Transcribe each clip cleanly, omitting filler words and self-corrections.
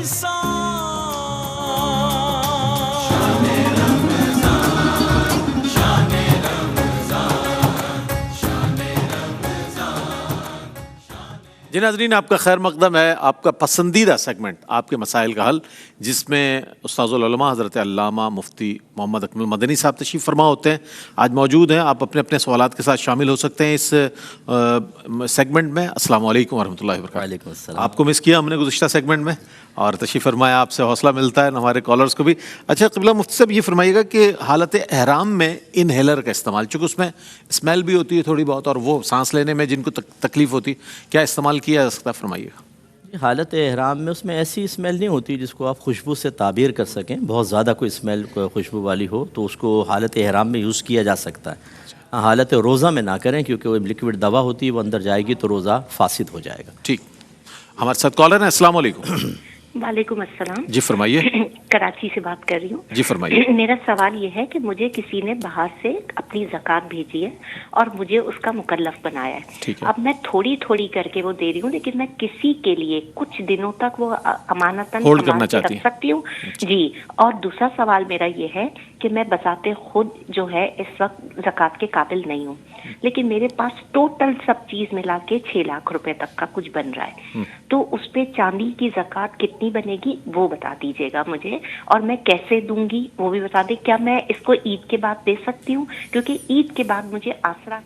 جی ناظرین، آپ کا خیر مقدم ہے آپ کا پسندیدہ سیگمنٹ آپ کے مسائل کا حل، جس میں استاذ العلماء حضرت علامہ مفتی محمد اکمل مدنی صاحب تشریف فرما ہوتے ہیں، آج موجود ہیں۔ آپ اپنے اپنے سوالات کے ساتھ شامل ہو سکتے ہیں اس سیگمنٹ میں۔ السلام علیکم ورحمۃ اللہ وبرکاتہ۔ وعلیکم السلام۔ آپ کو مس کیا ہم نے گزشتہ سیگمنٹ میں، اور تشریف فرمایا، آپ سے حوصلہ ملتا ہے ہمارے کالرز کو بھی۔ اچھا قبلہ مفتی صاحب، یہ فرمائیے گا کہ حالت احرام میں انہیلر کا استعمال، چونکہ اس میں اسمیل بھی ہوتی ہے تھوڑی بہت، اور وہ سانس لینے میں جن کو تکلیف ہوتی، کیا استعمال کیا جا سکتا ہے؟ فرمائیے گا۔ حالت احرام میں اس میں ایسی اسمیل نہیں ہوتی جس کو آپ خوشبو سے تعبیر کر سکیں، بہت زیادہ کوئی اسمیل خوشبو والی ہو تو اس کو حالت احرام میں یوز کیا جا سکتا ہے۔ حالت روزہ میں نہ کریں، کیونکہ وہ لکوڈ دوا ہوتی ہے، وہ اندر جائے گی تو روزہ فاسد ہو جائے گا۔ ٹھیک، ہمارے ساتھ کالر ہیں۔ السلام علیکم۔ وعلیکم السلام۔ جی فرمائیے۔ کراچی سے بات کر رہی ہوں۔ جی فرمائیے۔ میرا سوال یہ ہے کہ مجھے کسی نے باہر سے اپنی زکوٰۃ بھیجی ہے اور مجھے اس کا مکلف بنایا ہے۔ اب میں تھوڑی تھوڑی کر کے وہ دے رہی ہوں، لیکن میں کسی کے لیے کچھ دنوں تک وہ امانتاً سنبھال کے رکھ سکتی ہوں؟ جی۔ اور دوسرا سوال میرا یہ ہے کہ میں بذات خود جو ہے اس وقت زکوٰۃ کے قابل نہیں ہوں، لیکن میرے پاس ٹوٹل سب چیز ملا کے 6 لاکھ روپے تک کا کچھ بن رہا ہے، تو اس پہ چاندی کی زکوٰۃ کتنی بنے گی وہ بتا دیجیے گا مجھے، اور میں کیسے دوں گی وہ بھی بتا دیں۔ کیا میں اس کو عید کے بعد دے سکتی ہوں؟ کیونکہ عید کے بعد مجھے آسرا۔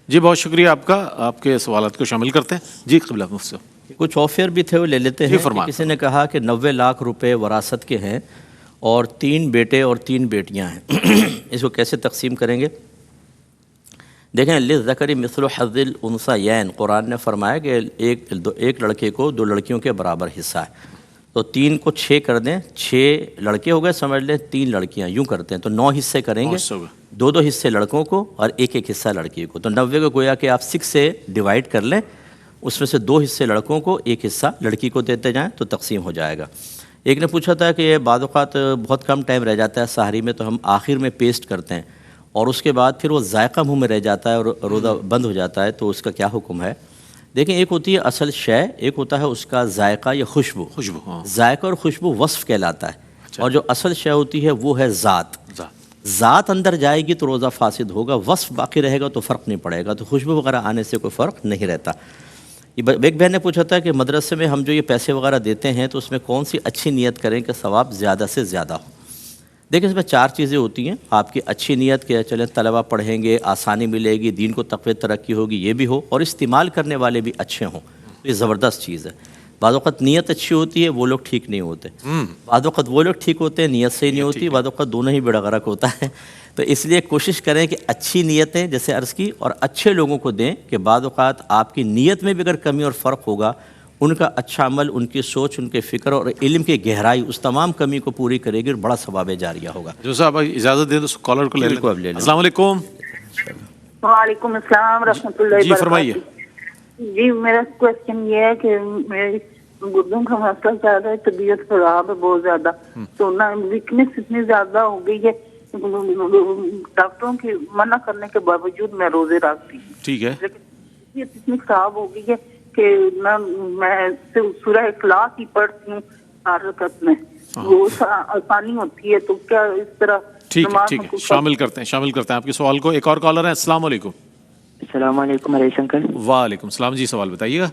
جی بہت شکریہ آپ کا، آپ کے سوالات کو شامل کرتے ہیں۔ جی قبلہ مفتی صاحب، کچھ آفر بھی تھے وہ لے لیتے ہیں۔ کسی نے کہا کہ 90 لاکھ روپے وراثت کے ہیں اور 3 بیٹے اور 3 بیٹیاں ہیں، اس کو کیسے تقسیم کریں گے؟ دیکھیں، للذکر مثل حظ الانثیین، قرآن نے فرمایا کہ ایک لڑکے کو 2 لڑکیوں کے برابر حصہ ہے، تو 3 کو 6 کر دیں، 6 لڑکے ہو گئے، سمجھ لیں 3 لڑکیاں، یوں کرتے ہیں تو 9 حصے کریں گے، 2 حصے لڑکوں کو اور 1 حصہ لڑکی کو، تو 90 کو گویا کہ آپ 6 سے ڈیوائڈ کر لیں، اس میں سے 2 حصے لڑکوں کو، 1 حصہ لڑکی کو دیتے جائیں تو تقسیم ہو جائے گا۔ ایک نے پوچھا تھا کہ بعض اوقات بہت کم ٹائم رہ جاتا ہے سحری میں، تو ہم آخر میں پیسٹ کرتے ہیں اور اس کے بعد پھر وہ ذائقہ منہ میں رہ جاتا ہے اور روزہ بند ہو جاتا ہے، تو اس کا کیا حکم ہے؟ دیکھیں، ایک ہوتی ہے اصل شے، ایک ہوتا ہے اس کا ذائقہ یا خوشبو۔ ذائقہ اور خوشبو وصف کہلاتا ہے، اور جو اصل شے ہوتی ہے وہ ہے ذات۔ ذات اندر جائے گی تو روزہ فاسد ہوگا، وصف باقی رہے گا تو فرق نہیں پڑے گا، تو خوشبو وغیرہ آنے سے کوئی فرق نہیں رہتا۔ ایک بہن نے پوچھا تھا کہ مدرسے میں ہم جو یہ پیسے وغیرہ دیتے ہیں تو اس میں کون سی اچھی نیت کریں کہ ثواب زیادہ سے زیادہ ہو؟ دیکھیں، اس میں 4 چیزیں ہوتی ہیں۔ آپ کی اچھی نیت کہ چلیں طلبہ پڑھیں گے، آسانی ملے گی، دین کو تقویت ترقی ہوگی، یہ بھی ہو، اور استعمال کرنے والے بھی اچھے ہوں، تو یہ زبردست چیز ہے۔ بعض اوقات نیت اچھی ہوتی ہے، وہ لوگ ٹھیک نہیں ہوتے، بعض اوقات وہ لوگ ٹھیک ہوتے ہیں، نیت سے ہی نہیں ہوتی، بعض اوقات دونوں ہی بیڑا غرق ہوتا ہے۔ تو اس لیے کوشش کریں کہ اچھی نیتیں جیسے عرض کی اور اچھے لوگوں کو دیں، کہ بعض اوقات آپ کی نیت میں بھی اگر کمی اور فرق ہوگا، ان کا اچھا عمل، ان کی سوچ، ان کے فکر اور علم کی گہرائی اس تمام کمی کو پوری کرے گی اور بڑا ثواب جاریہ ہوگا۔ جو صاحب اجازت دیں تو کالر کو لے لیں۔ السلام علیکم۔ وعلیکم السلام رحمۃ اللہ وبرکاتہ۔ جی فرمائیے۔ جی میرا کوشچن یہ ہے کہ میری گردوں کا مسئلہ زیادہ ہے، طبیعت خراب ہے بہت زیادہ، تو نہ ویکنیس اتنی زیادہ ہو گئی ہے، ڈاکٹروں کی منع کرنے کے باوجود میں روزے رکھتی ہوں، ٹھیک ہے، لیکن طبیعت اتنی خراب ہو گئی ہے کہ میں سورہ اخلاص ہی پڑھتی ہوں ہر رکعت میں، وہ آسانی ہوتی ہے، تو کیا اس طرح ٹھیک ہے، شامل کرتے ہیں آپ کے سوال کو۔ ایک اور کالر ہے۔ السلام علیکم۔ السلام علیکم علیہ شنکر۔ وعلیکم السلام۔ جی سوال بتائیے گا۔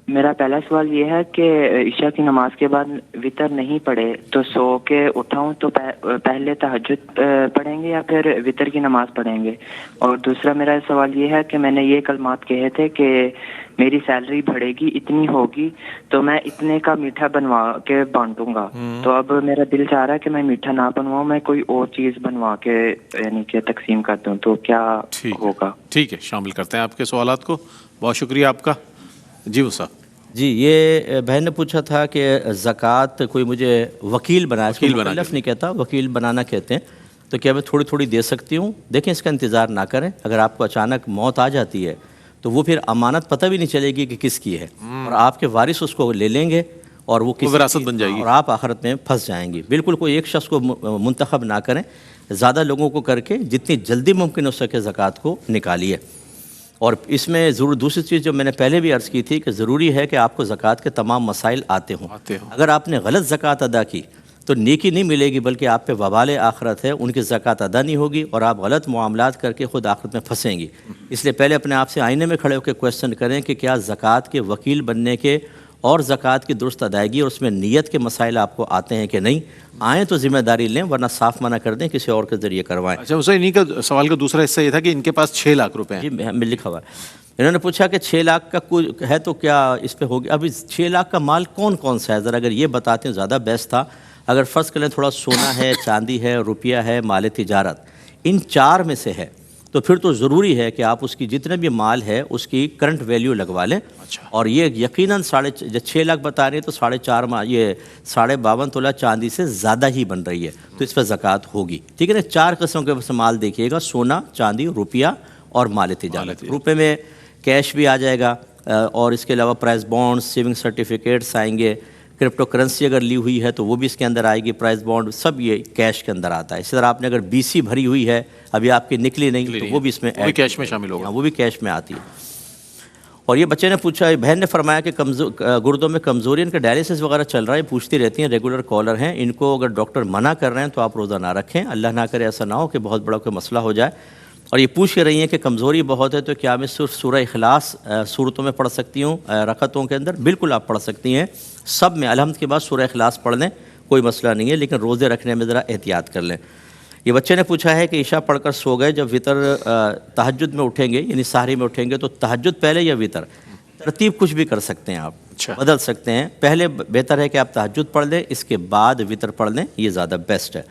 میرا پہلا سوال یہ ہے کہ عشاء کی نماز کے بعد وطر نہیں پڑھے تو سو کے اٹھاؤں تو پہلے تہجد پڑھیں گے یا پھر وطر کی نماز پڑھیں گے؟ اور دوسرا میرا سوال یہ ہے کہ میں نے یہ کلمات کہے تھے کہ میری سیلری بڑھے گی، اتنی ہوگی تو میں اتنے کا میٹھا بنوا کے بانٹوں گا، تو اب میرا دل چاہ رہا ہے کہ میں میٹھا نہ بنواؤں، میں کوئی اور چیز بنوا کے یعنی کہ تقسیم کر دوں، تو کیا ہوگا؟ ٹھیک ہے، شامل کرتے ہیں آپ کے سوالات کو۔ بہت شکریہ آپ کا۔ جی وہ صاحب۔ جی، یہ بہن نے پوچھا تھا کہ زکوٰۃ کوئی مجھے وکیل بنائے، مکلف نہیں کہتا، وکیل بنانا کہتے ہیں، تو کیا میں تھوڑی تھوڑی دے سکتی ہوں؟ دیکھیں، اس کا انتظار نہ کریں، اگر آپ کو اچانک موت آ جاتی ہے تو وہ پھر امانت پتہ بھی نہیں چلے گی کہ کس کی ہے، اور آپ کے وارث اس کو لے لیں گے اور وہ وراثت بن جائے گی، اور آپ آخرت میں پھنس جائیں گی۔ بالکل کوئی ایک شخص کو منتخب نہ کریں، زیادہ لوگوں کو کر کے جتنی جلدی ممکن ہو سکے زکوٰۃ کو نکالیے۔ اور اس میں ضرور دوسری چیز جو میں نے پہلے بھی عرض کی تھی کہ ضروری ہے کہ آپ کو زکوٰۃ کے تمام مسائل آتے ہوں. اگر آپ نے غلط زکوٰۃ ادا کی تو نیکی نہیں ملے گی بلکہ آپ پہ وبال آخرت ہے، ان کی زکوٰۃ ادا نہیں ہوگی اور آپ غلط معاملات کر کے خود آخرت میں پھنسیں گی. اس لیے پہلے اپنے آپ سے آئینے میں کھڑے ہو کے کویشچن کریں کہ کیا زکوٰۃ کے وکیل بننے کے اور زکوٰۃ کی درست ادائیگی اور اس میں نیت کے مسائل آپ کو آتے ہیں کہ نہیں. آئیں تو ذمہ داری لیں، ورنہ صاف منع کر دیں، کسی اور کے ذریعے کروائیں. اچھا حسین، انہیں کا سوال کا دوسرا حصہ یہ تھا کہ ان کے پاس 6 لاکھ روپے ہیں. جی میں لکھا ہوا ہے. انہوں نے پوچھا کہ 6 لاکھ کا کوئی ہے تو کیا اس پہ ہوگی. ابھی 6 لاکھ کا مال کون کون سا ہے، ذرا اگر یہ بتاتے ہیں زیادہ بیسٹ تھا. اگر فرض کریں تھوڑا سونا ہے، چاندی ہے، روپیہ ہے، مال تجارت، ان 4 میں سے ہے تو پھر تو ضروری ہے کہ آپ اس کی جتنے بھی مال ہے اس کی کرنٹ ویلیو لگوا لیں. اور یہ یقیناً 6 لاکھ بتا رہے ہیں تو 4.5 یہ 52.5 تولہ چاندی سے زیادہ ہی بن رہی ہے، تو اس پہ زکوٰۃ ہوگی. ٹھیک ہے نا. 4 قسم کے مال دیکھیے گا، سونا، چاندی، روپیہ اور مال تجارت. روپے میں کیش بھی آ جائے گا اور اس کے علاوہ پرائز بانڈ، سیونگ سرٹیفکیٹس آئیں گے. کرپٹو کرنسی اگر لی ہوئی ہے تو وہ بھی اس کے اندر آئے گی. پرائز بانڈ سب یہ کیش کے اندر آتا ہے. اسی طرح آپ نے اگر BC بھری ہوئی ہے، ابھی آپ کی نکلی نہیں تو وہ بھی اس میں کیش میں شامل ہوگا. وہ بھی کیش میں آتی ہے. اور یہ بچے نے پوچھا، بہن نے فرمایا کہ گردوں میں کمزوری، ان کا ڈائلیسس وغیرہ چل رہا ہے، پوچھتی رہتی ہیں، ریگولر کالر ہیں. ان کو اگر ڈاکٹر منع کر رہے ہیں تو آپ روزہ نہ رکھیں. اللہ نہ کرے ایسا نہ ہو کہ بہت بڑا کوئی مسئلہ ہو جائے. اور یہ پوچھ رہی ہیں کہ کمزوری بہت ہے تو کیا میں صرف سورہ اخلاص صورتوں میں پڑھ سکتی ہوں رکعتوں کے اندر؟ بالکل آپ پڑھ سکتی ہیں. سب میں الحمد کے بعد سورہ اخلاص پڑھ لیں، کوئی مسئلہ نہیں ہے، لیکن روزے رکھنے میں ذرا احتیاط کر لیں. یہ بچے نے پوچھا ہے کہ عشاء پڑھ کر سو گئے، جب وطر تہجد میں اٹھیں گے یعنی سحری میں اٹھیں گے تو تہجد پہلے یا وطر؟ ترتیب کچھ بھی کر سکتے ہیں آپ، بدل سکتے ہیں. پہلے بہتر ہے کہ آپ تہجد پڑھ لیں، اس کے بعد وطر پڑھ لیں، یہ زیادہ بیسٹ ہے.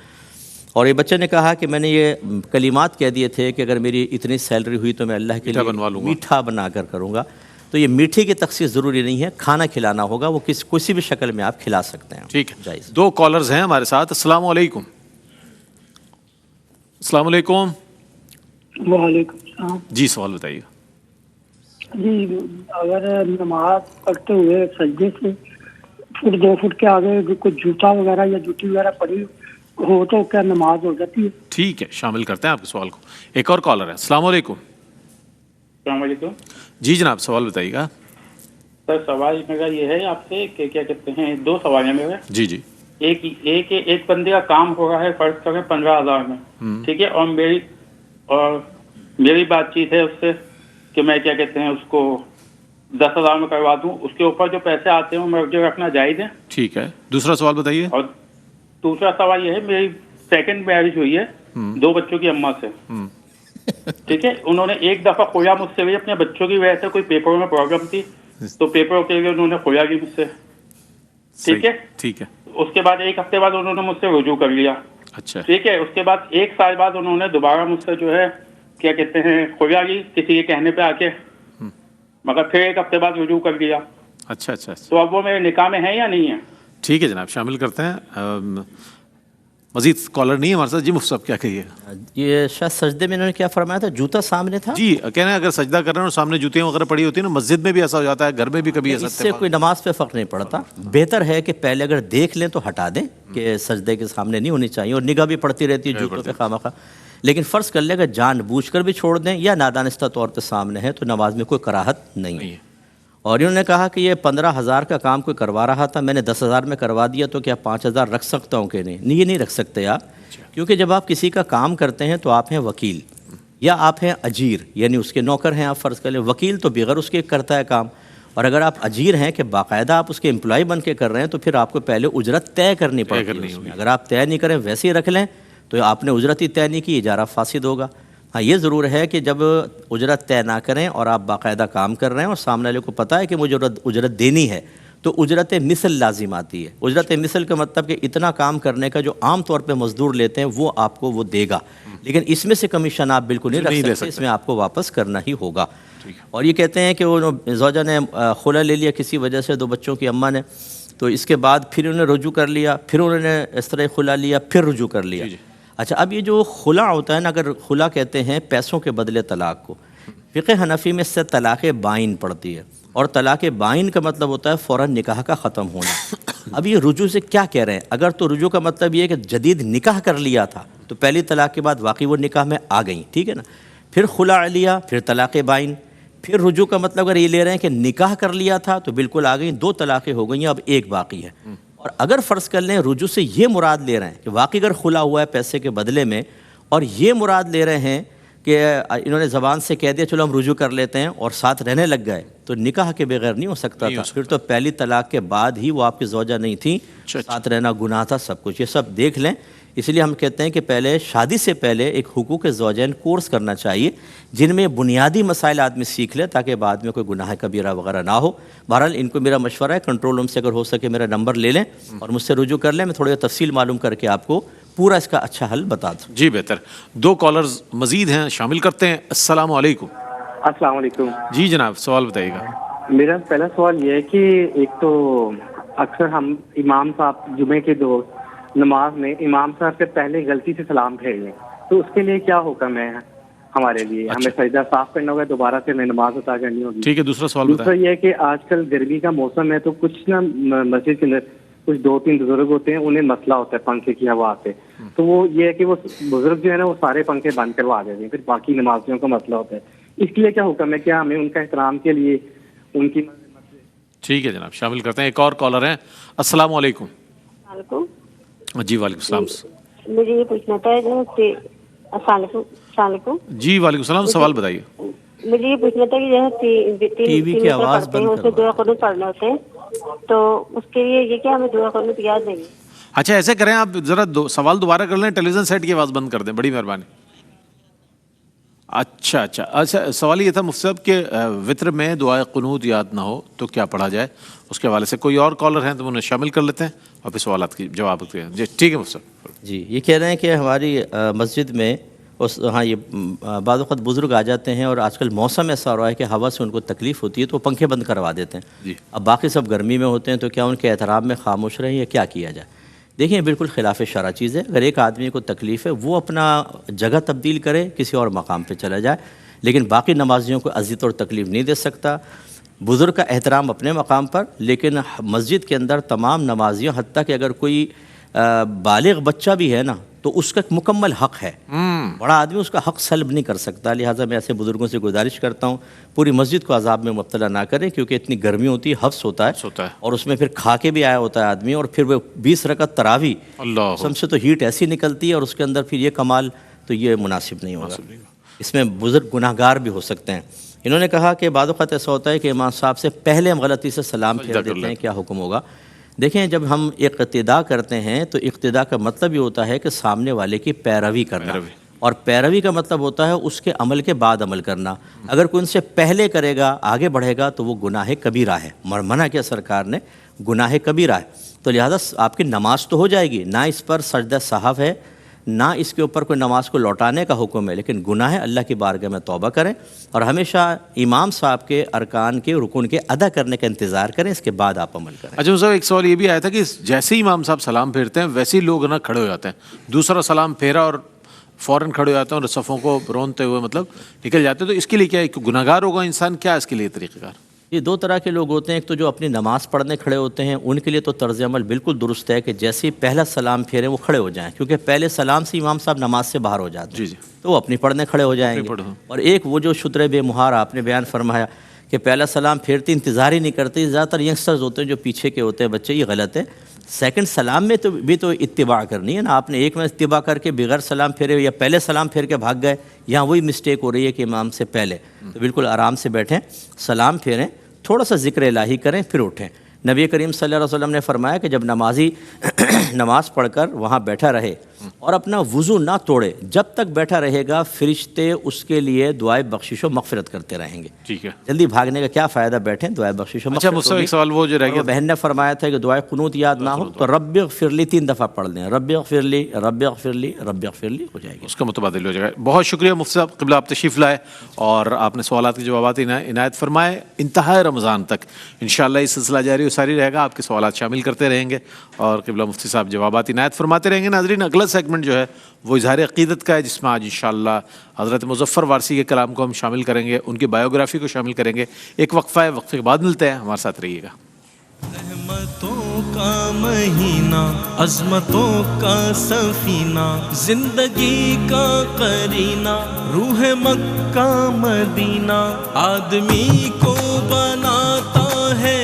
اور یہ بچے نے کہا کہ میں نے یہ کلمات کہہ دیے تھے کہ اگر میری اتنی سیلری ہوئی تو میں اللہ کے لیے میٹھا بنا کر کروں گا. تو یہ میٹھے کی تخصیص ضروری نہیں ہے، کھانا کھلانا ہوگا، وہ کسی بھی شکل میں آپ کھلا سکتے ہیں. ٹھیک ہے. 2 کالرز ہیں ہمارے ساتھ. السلام علیکم. السلام علیکم. وعلیکم السلام. جی سوال بتائیے. جی اگر نماز پڑھتے ہوئے سجدے سے 2 فٹ کے آگے کچھ جوتا وغیرہ یا جوتی وغیرہ پڑی ہو تو کیا نماز ہو جاتی ہے؟ ٹھیک ہے، شامل کرتے ہیں آپ کے سوال کو. ایک اور کالر ہے. السلام علیکم. السلام علیکم. جی جناب سوال بتائیے گا. سر سوال میرا یہ ہے آپ سے کہ کیا کہتے ہیں، 2 سوال ہیں میرے. جی جی. ایک بندے کا کام ہو رہا ہے فرض کریں 15,000 میں، ٹھیک ہے، اور میری بات چیت ہے اس سے کہ میں کیا کہتے ہیں اس کو 10,000 میں کروا دوں. اس کے اوپر جو پیسے آتے ہیں وہ مجھے رکھنا جائز ہے؟ ٹھیک ہے. دوسرا سوال بتائیے. اور دوسرا سوال یہ ہے، میری 2nd میرج ہوئی ہے 2 بچوں کی اماں سے، ٹھیک ہے. انہوں نے ایک دفعہ کھویا مجھ سے بھی، اپنے بچوں کی وجہ سے کوئی پیپروں میں پرابلم تھی تو پیپروں کے لیے انہوں نے کھویا بھی مجھ سے، ٹھیک ہے. ٹھیک ہے. اس کے بعد 1 ہفتے بعد انہوں نے مجھ سے رجوع کر لیا. اچھا. ٹھیک ہے. اس کے بعد 1 سال بعد انہوں نے دوبارہ مجھ سے جو ہے کیا کہتے ہیں کھویا لی کسی کے کہنے پہ آ کے، مگر پھر 1 ہفتے بعد رجوع کر لیا. اچھا اچھا. تو اب وہ میرے نکاح میں ہے یا نہیں ہے؟ ٹھیک ہے جناب، شامل کرتے ہیں. مزید کالر نہیں ہے ہمارے ساتھ. جی مفتی صاحب کیا کہیے؟ یہ شاید سجدے میں انہوں نے کیا فرمایا تھا، جوتا سامنے تھا؟ جی کہہ رہے ہیں اگر سجدہ کر رہے ہیں اور سامنے جوتیاں وغیرہ پڑی ہوتی ہیں نا، مسجد میں بھی ایسا ہو جاتا ہے، گھر میں بھی کبھی ایسا. اس سے کوئی نماز پہ فرق نہیں پڑتا. بہتر ہے کہ پہلے اگر دیکھ لیں تو ہٹا دیں کہ سجدے کے سامنے نہیں ہونی چاہیے، اور نگاہ بھی پڑتی رہتی ہے جوتوں پہ خواہ. لیکن فرض کر لیں اگر جان بوجھ کر بھی چھوڑ دیں یا نادانستہ طور پہ سامنے ہے تو نماز میں کوئی کراہت نہیں ہے. اور انہوں نے کہا کہ یہ 15,000 کا کام کوئی کروا رہا تھا، میں نے 10,000 میں کروا دیا تو کیا 5,000 رکھ سکتا ہوں کہ نہیں؟ یہ نہیں رکھ سکتے آپ، کیونکہ جب آپ کسی کا کام کرتے ہیں تو آپ ہیں وکیل یا آپ ہیں اجیر، یعنی اس کے نوکر ہیں آپ فرض کر لیں. وکیل تو بغیر اس کے کرتا ہے کام، اور اگر آپ اجیر ہیں کہ باقاعدہ آپ اس کے امپلائی بن کے کر رہے ہیں تو پھر آپ کو پہلے اجرت طے کرنی پڑتی ہے. اگر آپ طے نہیں کریں ویسے ہی رکھ لیں تو آپ نے اجرت ہی طے نہیں کی، اجارہ فاسد ہوگا. ہاں یہ ضرور ہے کہ جب اجرت طے نہ کریں اور آپ باقاعدہ کام کر رہے ہیں اور سامنے والے کو پتہ ہے کہ مجھے اجرت دینی ہے تو اجرت مثل لازم آتی ہے. اجرت مثل کا مطلب کہ اتنا کام کرنے کا جو عام طور پہ مزدور لیتے ہیں وہ آپ کو وہ دے گا، لیکن اس میں سے کمیشن آپ بالکل نہیں رکھ سکتے، اس میں آپ کو واپس کرنا ہی ہوگا. اور یہ کہتے ہیں کہ وہ زوجہ نے خلا لے لیا کسی وجہ سے 2 بچوں کی اماں نے، تو اس کے بعد پھر انہوں نے رجوع کر لیا، پھر انہوں نے اس طرح خلا لیا، پھر رجوع کر لیا. اچھا اب یہ جو خلا ہوتا ہے نا، اگر خلا کہتے ہیں پیسوں کے بدلے طلاق کو، فقہ حنفی میں اس سے طلاق بائن پڑتی ہے، اور طلاق بائن کا مطلب ہوتا ہے فوراً نکاح کا ختم ہونا. اب یہ رجوع سے کیا کہہ رہے ہیں؟ اگر تو رجوع کا مطلب یہ ہے کہ جدید نکاح کر لیا تھا تو پہلی طلاق کے بعد واقعی وہ نکاح میں آ گئیں، ٹھیک ہے نا، پھر خلا لیا، پھر طلاق بائن، پھر رجوع کا مطلب اگر یہ لے رہے ہیں کہ نکاح کر لیا تھا تو بالکل آ گئی، 2 طلاقیں ہو گئی ہیں، اب 1 باقی ہے۔ اور اگر فرض کر لیں رجوع سے یہ مراد لے رہے ہیں کہ واقعی اگر خلا ہوا ہے پیسے کے بدلے میں، اور یہ مراد لے رہے ہیں کہ انہوں نے زبان سے کہہ دیا چلو ہم رجوع کر لیتے ہیں اور ساتھ رہنے لگ گئے، تو نکاح کے بغیر نہیں ہو سکتا تھا، پھر تو پہلی طلاق کے بعد ہی وہ آپ کی زوجہ نہیں تھیں، ساتھ رہنا گناہ تھا، سب کچھ یہ سب دیکھ لیں۔ اس لیے ہم کہتے ہیں کہ پہلے شادی سے پہلے ایک حقوق زوجین کورس کرنا چاہیے جن میں بنیادی مسائل آدمی سیکھ لے تاکہ بعد میں کوئی گناہ کبیرہ وغیرہ نہ ہو۔ بہرحال ان کو میرا مشورہ ہے کنٹرول روم سے اگر ہو سکے میرا نمبر لے لیں اور مجھ سے رجوع کر لیں، میں تھوڑی تفصیل معلوم کر کے آپ کو پورا اس کا اچھا حل بتا دوں۔ جی بہتر، 2 کالرز مزید ہیں، شامل کرتے ہیں۔ السلام علیکم۔ السلام علیکم۔ جی جناب، سوال بتائیے گا۔ میرا پہلا سوال یہ ہے کہ ایک تو اکثر ہم امام صاحب جمعے کے دو نماز میں امام صاحب سے پہلے غلطی سے سلام پھیر لیں، تو اس کے لیے کیا حکم ہے ہمارے لیے؟ ہمیں سجدہ صاف کرنا ہوگا، دوبارہ سے ہمیں نماز ادا کرنی ہوگی۔ ٹھیک ہے، دوسرا سوال دوسرا بتائیں۔ یہ ہے کہ آج کل گرمی کا موسم ہے تو کچھ نا مسجد کے اندر کچھ 2-3 بزرگ ہوتے ہیں، انہیں مسئلہ ہوتا ہے پنکھے کی ہوا سے، تو وہ یہ ہے کہ وہ بزرگ جو ہے نا وہ سارے پنکھے بند کروا دیتے ہیں، پھر باقی نمازیوں کا مسئلہ ہوتا ہے، اس کے لیے کیا حکم ہے؟ کیا ہمیں ان کا احترام کے لیے ان کی؟ ٹھیک ہے جناب، شامل کرتے ہیں۔ ایک اور کالر ہیں۔ السلام علیکم۔ جی وعلیکم السلام۔ مجھے یہ پوچھنا تھا السلام علیکم۔ جی وعلیکم السلام، سوال بتائیے۔ مجھے یہ پوچھنا تھا کہ ٹی وی کی آواز بند اس سے دعا قنوت پڑھنے ہوتے ہیں، تو اس کے لیے یہ کیا ہمیں دعا قنوت یاد نہیں؟ اچھا ایسے کریں، آپ ذرا سوال دوبارہ کر لیں، ٹیلی ویژن سیٹ کی آواز بند کر دیں، بڑی مہربانی۔ اچھا سوال یہ تھا مفتی صاحب کہ وطر میں دعائے قنوت یاد نہ ہو تو کیا پڑھا جائے، اس کے حوالے سے کوئی اور کالر ہیں تو انہیں شامل کر لیتے ہیں اور پھر سوالات کی جواب دیتے ہیں۔ جی ٹھیک ہے مفتی صاحب۔ جی یہ کہہ رہے ہیں کہ ہماری مسجد میں ہاں یہ بعض اوقات بزرگ آ جاتے ہیں اور آج کل موسم ایسا ہو رہا ہے کہ ہوا سے ان کو تکلیف ہوتی ہے تو وہ پنکھے بند کروا دیتے ہیں۔ جی اب باقی سب گرمی میں ہوتے ہیں تو کیا ان کے احترام میں خاموش رہیں یا کیا کیا جائے؟ دیکھیں بالکل خلاف شرع چیز ہے، اگر ایک آدمی کو تکلیف ہے وہ اپنا جگہ تبدیل کرے، کسی اور مقام پہ چلا جائے، لیکن باقی نمازیوں کو اذیت اور تکلیف نہیں دے سکتا۔ بزرگ کا احترام اپنے مقام پر، لیکن مسجد کے اندر تمام نمازیوں حتیٰ کہ اگر کوئی بالغ بچہ بھی ہے نا تو اس کا ایک مکمل حق ہے، بڑا آدمی اس کا حق سلب نہیں کر سکتا، لہٰذا میں ایسے بزرگوں سے گزارش کرتا ہوں پوری مسجد کو عذاب میں مبتلا نہ کریں، کیونکہ اتنی گرمی ہوتی ہے، حفظ ہوتا ہے اور اس میں پھر کھا کے بھی آیا ہوتا ہے آدمی، اور پھر وہ 20 رکعت تراویح سم سے تو ہیٹ ایسی نکلتی ہے، اور اس کے اندر پھر یہ کمال تو یہ مناسب نہیں ہوگا، اس میں بزرگ گناہ گار بھی ہو سکتے ہیں۔ انہوں نے کہا کہ بعض اوقات ایسا ہوتا ہے کہ امام صاحب سے پہلے ہم غلطی سے سلام پھیر دیتے ہیں، کیا حکم ہوگا؟ دیکھیں جب ہم اقتداء کرتے ہیں تو اقتداء کا مطلب یہ ہوتا ہے کہ سامنے والے کی پیروی کرنا، اور پیروی کا مطلب ہوتا ہے اس کے عمل کے بعد عمل کرنا۔ اگر کوئی ان سے پہلے کرے گا، آگے بڑھے گا تو وہ گناہ کبیرہ ہے، منع کیا سرکار نے، گناہ کبیرہ ہے، تو لہذا آپ کی نماز تو ہو جائے گی، نہ اس پر سجدہ سہو ہے، نہ اس کے اوپر کوئی نماز کو لوٹانے کا حکم ہے، لیکن گناہ ہے، اللہ کی بارگاہ میں توبہ کریں اور ہمیشہ امام صاحب کے ارکان کے رکن کے ادا کرنے کا انتظار کریں، اس کے بعد آپ عمل کریں۔ اچھا صاحب ایک سوال یہ بھی آیا تھا کہ جیسے ہی امام صاحب سلام پھیرتے ہیں ویسے ہی لوگ نا کھڑے ہو جاتے ہیں، دوسرا سلام پھیرا اور فوراً کھڑے ہو جاتے ہیں اور صفوں کو رونتے ہوئے مطلب نکل جاتے ہیں، تو اس کے لیے کیا گناہ گار ہوگا انسان، کیا اس کے لیے طریقہ کار؟ یہ 2 طرح کے لوگ ہوتے ہیں، ایک تو جو اپنی نماز پڑھنے کھڑے ہوتے ہیں ان کے لیے تو طرز عمل بالکل درست ہے کہ جیسے ہی پہلا سلام پھیریں وہ کھڑے ہو جائیں، کیونکہ پہلے سلام سے امام صاحب نماز سے باہر ہو جاتے ہیں، تو وہ اپنی پڑھنے کھڑے ہو جائیں گے۔ اور ایک وہ جو شتر بے مہار آپ نے بیان فرمایا کہ پہلا سلام پھیرتے انتظار ہی نہیں کرتے، زیادہ تر ینگسٹرز ہوتے ہیں جو پیچھے کے ہوتے ہیں بچے، یہ غلط ہے۔ سیکنڈ سلام میں تو بھی تو اتباع کرنی ہے نا، آپ نے ایک میں اتباع کر کے بغیر سلام پھیرے یا پہلے سلام پھیر کے بھاگ گئے، یہاں وہی مسٹیک ہو رہی ہے کہ امام سے پہلے، تو بالکل آرام سے بیٹھیں، سلام پھیریں، تھوڑا سا ذکر الہی کریں، پھر اٹھیں۔ نبی کریم صلی اللہ علیہ وسلم نے فرمایا کہ جب نمازی نماز پڑھ کر وہاں بیٹھا رہے اور اپنا وضو نہ توڑے، جب تک بیٹھا رہے گا فرشتے اس کے لیے دعائے بخشش و مغفرت کرتے رہیں گے۔ ٹھیک ہے، جلدی بھاگنے کا کیا فائدہ، بیٹھیں دعائے بخشش و مغفرت ہوگی۔ ایک سوال وہ جو رہ گیا، بہن نے فرمایا تھا کہ دعائے قنوت یاد نہ ہو تو رب اغفر لی 3 دفعہ پڑھ لیں، رب اغفر لی، رب اغفر لی، رب اغفر لی، ہو جائے گی، اس کا متبادل ہو جائے گا۔ بہت شکریہ مفتی صاحب، قبلہ آپ تشریف لائے اور آپ نے سوالات کے جوابات عنایت فرمائے۔ انتہائی رمضان تک انشاءاللہ یہ سلسلہ جاری و ساری رہے گا، آپ کے سوالات شامل کرتے رہیں گے اور قبلہ مفتی صاحب جوابات عنایت فرماتے رہیں گے۔ ناظرین اگلا سیگمنٹ جو ہے وہ اظہار عقیدت کا ہے، جس میں آج انشاءاللہ حضرت مظفر وارثی کے کلام کو ہم شامل کریں گے، ان کی بایوگرافی کو شامل کریں گے۔ ایک وقفہ ہے، وقفے کے بعد ملتے ہیں، ہمارے ساتھ رہیے گا۔ کا مہینہ، عظمتوں کا سفینہ، زندگی کا قرینہ، روح مکہ مدینہ، آدمی کو بناتا ہے